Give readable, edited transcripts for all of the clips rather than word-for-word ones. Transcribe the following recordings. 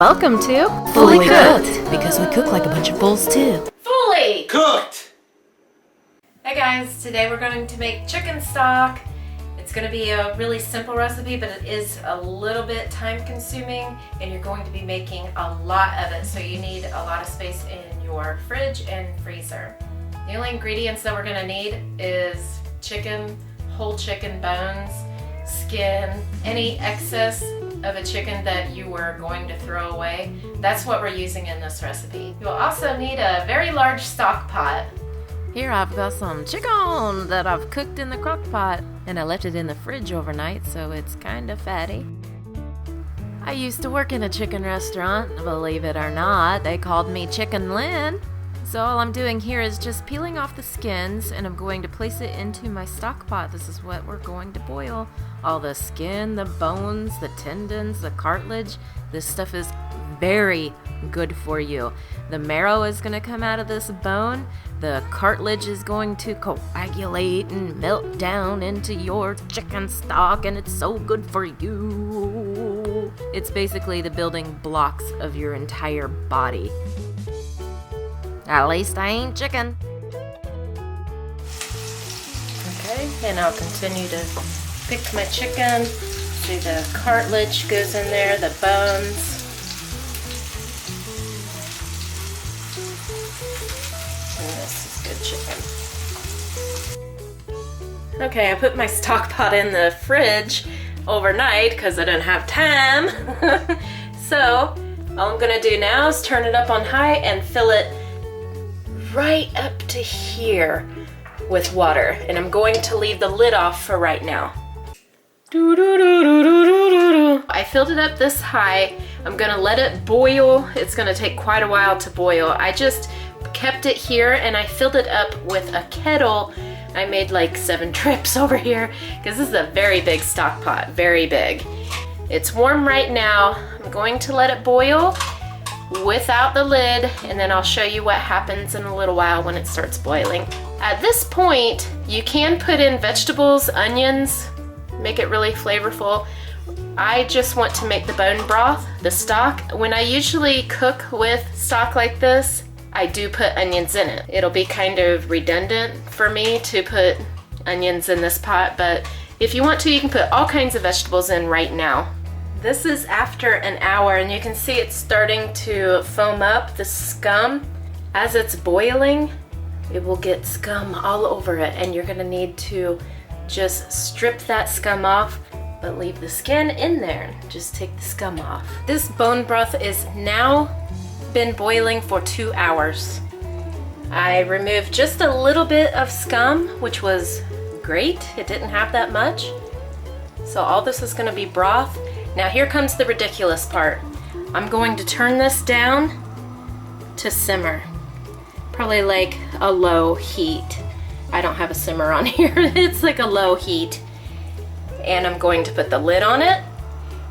Welcome to Fully Cooked, because we cook like a bunch of bulls too. Fully Cooked! Hey guys, today we're going to make chicken stock. It's going to be a really simple recipe, but it is a little bit time consuming and you're going to be making a lot of it, so you need a lot of space in your fridge and freezer. The only ingredients that we're going to need is chicken, whole chicken bones, skin, any excess of a chicken that you were going to throw away. That's what we're using in this recipe. You'll also need a very large stock pot. Here I've got some chicken that I've cooked in the crock pot, and I left it in the fridge overnight, so it's kind of fatty. I used to work in a chicken restaurant, believe it or not. They called me Chicken Lynn. So all I'm doing here is just peeling off the skins, and I'm going to place it into my stock pot. This is what we're going to boil. All the skin, the bones, the tendons, the cartilage. This stuff is very good for you. The marrow is going to come out of this bone. The cartilage is going to coagulate and melt down into your chicken stock, and it's so good for you. It's basically the building blocks of your entire body. At least I ain't chicken. Okay, and I'll continue to pick my chicken. See, the cartilage goes in there, the bones. And this is good chicken. Okay, I put my stock pot in the fridge overnight because I didn't have time. So, all I'm gonna do now is turn it up on high and fill it right up to here with water, and I'm going to leave the lid off for right now. I filled it up this high. I'm gonna let it boil. It's gonna take quite a while to boil. I just kept it here and I filled it up with a kettle. I made like 7 trips over here because this is a very big stock pot, very big. It's warm right now. I'm going to let it boil without the lid, and then I'll show you what happens in a little while when it starts boiling. At this point, you can put in vegetables, onions, make it really flavorful. I just want to make the bone broth, the stock. When I usually cook with stock like this, I do put onions in it. It'll be kind of redundant for me to put onions in this pot, but if you want to, you can put all kinds of vegetables in right now. This is after an hour, and you can see it's starting to foam up, the scum. As it's boiling, it will get scum all over it, and you're gonna need to just strip that scum off, but leave the skin in there. Just take the scum off. This bone broth is now been boiling for 2 hours. I removed just a little bit of scum, which was great. It didn't have that much. So all this is gonna be broth. Now here comes the ridiculous part. I'm going to turn this down to simmer. Probably like a low heat. I don't have a simmer on here. It's like a low heat. And I'm going to put the lid on it,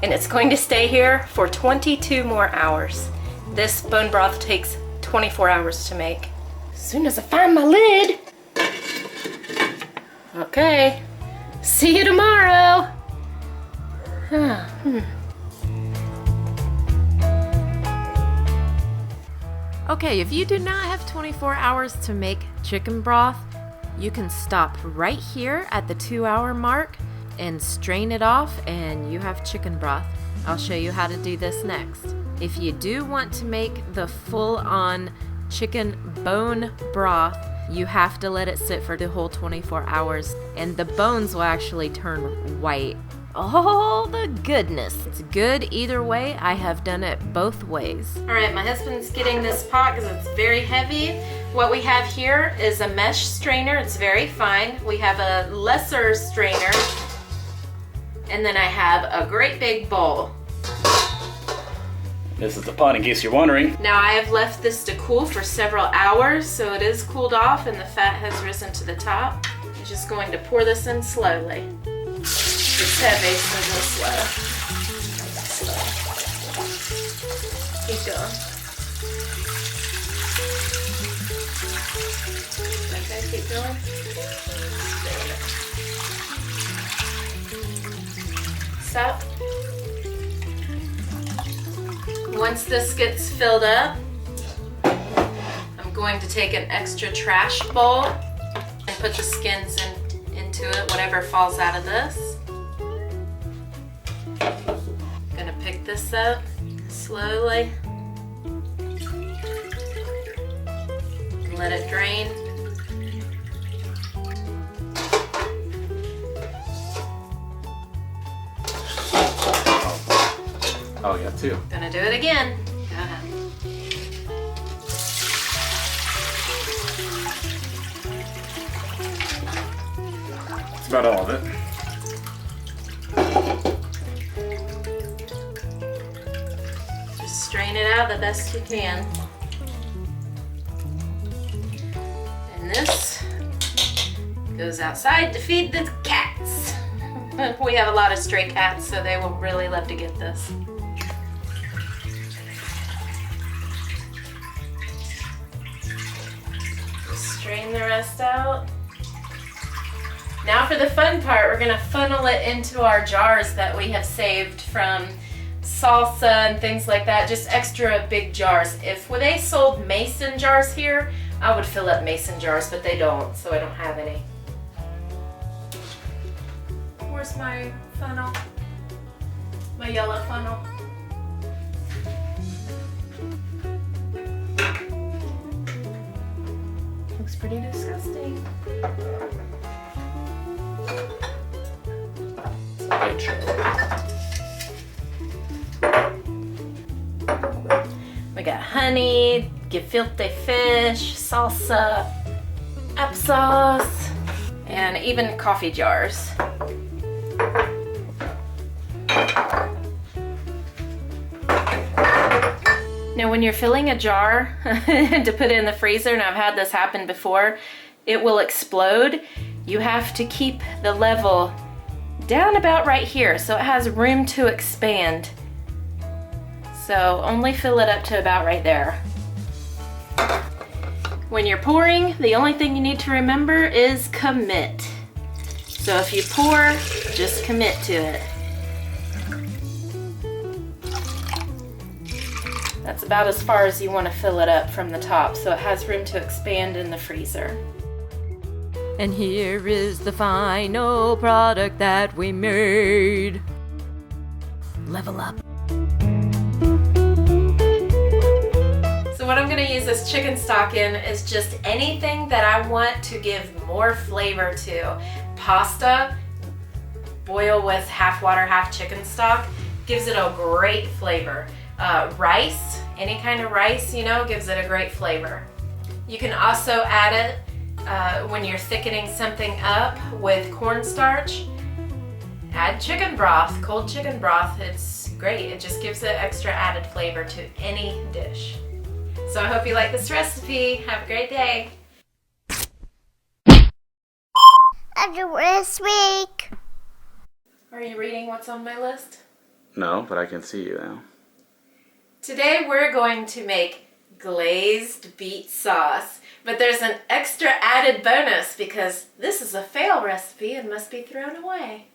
and it's going to stay here for 22 more hours. This bone broth takes 24 hours to make. As soon as I find my lid. Okay, see you tomorrow. Okay, if you do not have 24 hours to make chicken broth, you can stop right here at the 2-hour mark and strain it off, and you have chicken broth. I'll show you how to do this next. If you do want to make the full-on chicken bone broth, you have to let it sit for the whole 24 hours, and the bones will actually turn white. Oh, the goodness. It's good either way. I have done it both ways. All right, my husband's getting this pot because it's very heavy. What we have here is a mesh strainer. It's very fine. We have a lesser strainer, and then I have a great big bowl. This is the pot, in case you're wondering. Now I have left this to cool for several hours, so it is cooled off and the fat has risen to the top. I'm just going to pour this in slowly. It's heavy, so go slow. Keep going. Okay, keep going. Stop. once this gets filled up, I'm going to take an extra trash bowl and put the skins into it, whatever falls out of this. I'm gonna pick this up slowly. Let it drain. Oh, yeah, two. Gonna do it again. That's about all of it. Just strain it out the best you can. And this goes outside to feed the cats. We have a lot of stray cats, so they will really love to get this. Strain the rest out. Now for the fun part, we're gonna funnel it into our jars that we have saved from salsa and things like that, just extra big jars. If they sold mason jars here, I would fill up mason jars, but they don't, so I don't have any. Where's my funnel? My yellow funnel. Looks pretty disgusting. We got honey, gefilte fish, salsa, applesauce, and even coffee jars. Now when you're filling a jar to put it in the freezer, and I've had this happen before, it will explode. You have to keep the level down about right here so it has room to expand. So only fill it up to about right there. When you're pouring, the only thing you need to remember is commit. So if you pour, just commit to it. That's about as far as you want to fill it up from the top so it has room to expand in the freezer. And here is the final product that we made. Level up. So what I'm going to use this chicken stock in is just anything that I want to give more flavor to. Pasta, boil with half water, half chicken stock, gives it a great flavor. Rice, any kind of rice, you know, gives it a great flavor. You can also add it when you're thickening something up with cornstarch. Add chicken broth, cold chicken broth. It's great. It just gives it extra added flavor to any dish. So I hope you like this recipe. Have a great day. This week. Are you reading what's on my list? No, but I can see you now. Today we're going to make glazed beet sauce, but there's an extra added bonus because this is a fail recipe and must be thrown away.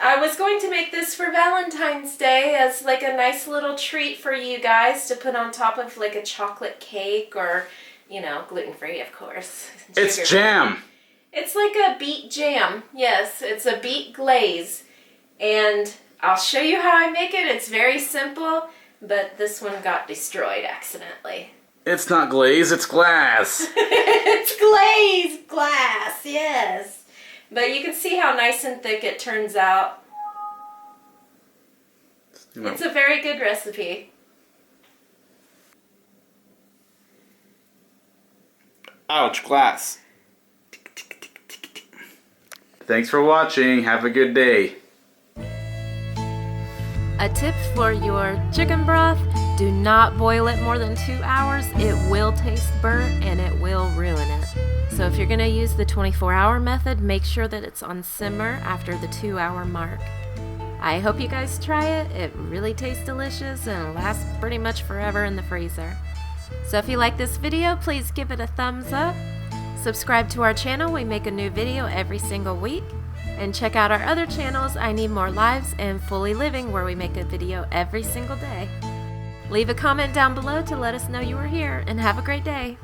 I was going to make this for Valentine's Day as like a nice little treat for you guys to put on top of like a chocolate cake or, you know, gluten-free of course. It's jam! It's like a beet jam. Yes, it's a beet glaze. And I'll show you how I make it. It's very simple, but this one got destroyed accidentally. It's not glaze, it's glass. It's glazed glass, yes. But you can see how nice and thick it turns out. It's a very good recipe. Ouch, glass. Thanks for watching. Have a good day. A tip for your chicken broth, do not boil it more than 2 hours. It will taste burnt and it will ruin it. So if you're gonna use the 24-hour method, make sure that it's on simmer after the 2-hour mark. I hope you guys try it. It really tastes delicious and lasts pretty much forever in the freezer. So if you like this video, please give it a thumbs up. Subscribe to our channel. We make a new video every single week. And check out our other channels, I Need More Lives and Fully Living, where we make a video every single day. Leave a comment down below to let us know you were here, and have a great day.